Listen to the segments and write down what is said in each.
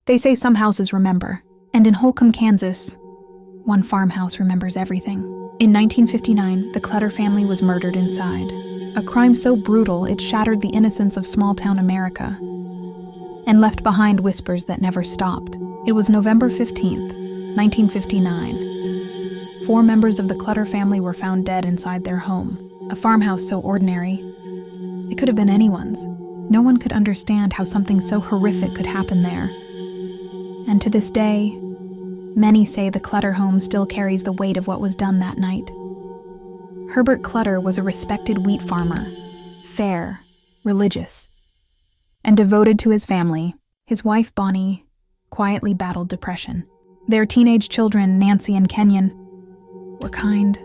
They say some houses remember, and in Holcomb, Kansas, one farmhouse remembers everything. In 1959, the Clutter family was murdered inside. A crime so brutal it shattered the innocence of small-town America and left behind whispers that never stopped. It was November 15th, 1959. 4 members of the Clutter family were found dead inside their home, a farmhouse so ordinary it could have been anyone's. No one could understand how something so horrific could happen there. And to this day, many say the Clutter home still carries the weight of what was done that night. Herbert Clutter was a respected wheat farmer, fair, religious, and devoted to his family. His wife, Bonnie, quietly battled depression. Their teenage children, Nancy and Kenyon, were kind,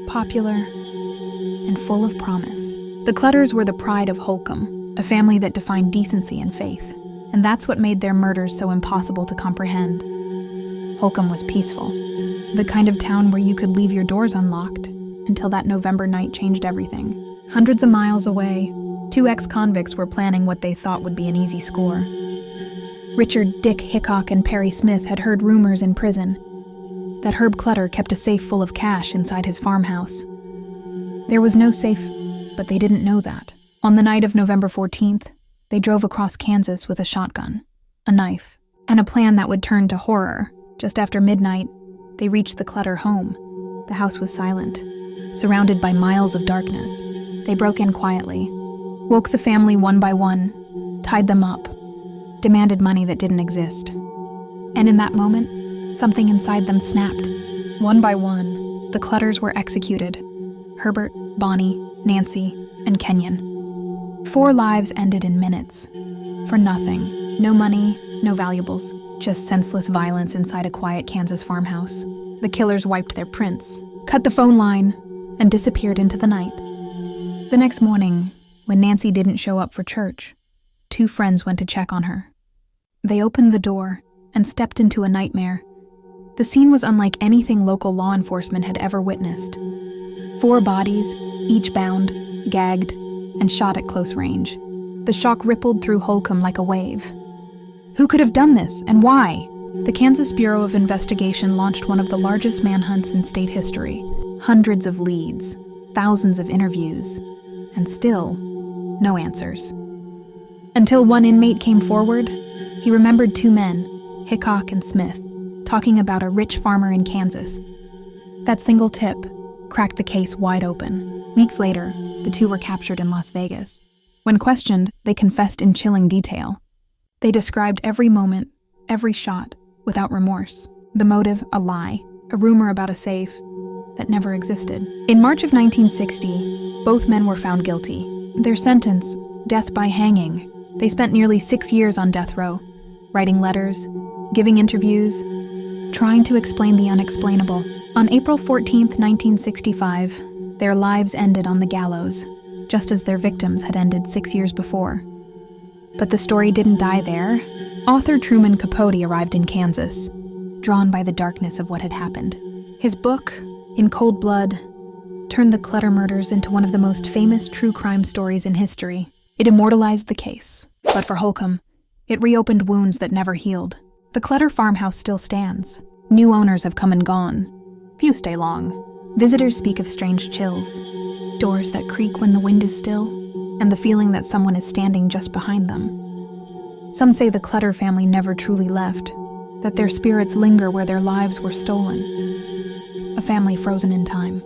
popular, and full of promise. The Clutters were the pride of Holcomb, a family that defined decency and faith, and that's what made their murders so impossible to comprehend. Holcomb was peaceful, the kind of town where you could leave your doors unlocked, until that November night changed everything. Hundreds of miles away, 2 ex-convicts were planning what they thought would be an easy score. Richard Dick Hickok and Perry Smith had heard rumors in prison that Herb Clutter kept a safe full of cash inside his farmhouse. There was no safe, but they didn't know that. On the night of November 14th, they drove across Kansas with a shotgun, a knife, and a plan that would turn to horror. Just after midnight, they reached the Clutter home. The house was silent, surrounded by miles of darkness. They broke in quietly, woke the family one by one, tied them up, demanded money that didn't exist. And in that moment, something inside them snapped. One by one, the Clutters were executed. Herbert, Bonnie, Nancy, and Kenyon. 4 lives ended in minutes. For nothing. No money, no valuables, just senseless violence inside a quiet Kansas farmhouse. The killers wiped their prints, cut the phone line, and disappeared into the night. The next morning, when Nancy didn't show up for church, 2 friends went to check on her. They opened the door and stepped into a nightmare. The scene was unlike anything local law enforcement had ever witnessed. 4 bodies, each bound, gagged, and shot at close range. The shock rippled through Holcomb like a wave. Who could have done this, and why? The Kansas Bureau of Investigation launched one of the largest manhunts in state history. Hundreds of leads, thousands of interviews, and still, no answers. Until one inmate came forward, he remembered 2 men, Hickok and Smith, talking about a rich farmer in Kansas. That single tip cracked the case wide open. Weeks later, the 2 were captured in Las Vegas. When questioned, they confessed in chilling detail. They described every moment, every shot, without remorse. The motive, a lie, a rumor about a safe that never existed. In March of 1960, both men were found guilty. Their sentence, death by hanging. They spent nearly 6 years on death row, writing letters, giving interviews, trying to explain the unexplainable. On April 14, 1965, their lives ended on the gallows, just as their victims had ended 6 years before. But the story didn't die there. Author Truman Capote arrived in Kansas, drawn by the darkness of what had happened. His book, In Cold Blood, turned the Clutter murders into one of the most famous true crime stories in history. It immortalized the case, but for Holcomb, it reopened wounds that never healed. The Clutter farmhouse still stands. New owners have come and gone. Few stay long. Visitors speak of strange chills, doors that creak when the wind is still, and the feeling that someone is standing just behind them. Some say the Clutter family never truly left, that their spirits linger where their lives were stolen. A family frozen in time,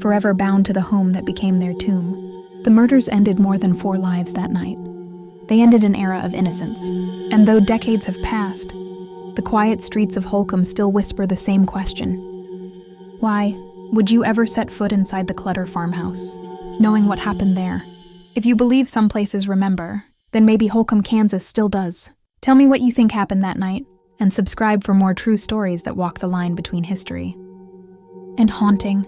forever bound to the home that became their tomb. The murders ended more than 4 lives that night. They ended an era of innocence, and though decades have passed, the quiet streets of Holcomb still whisper the same question. Why would you ever set foot inside the Clutter farmhouse, knowing what happened there? If you believe some places remember, then maybe Holcomb, Kansas still does. Tell me what you think happened that night, and subscribe for more true stories that walk the line between history and haunting.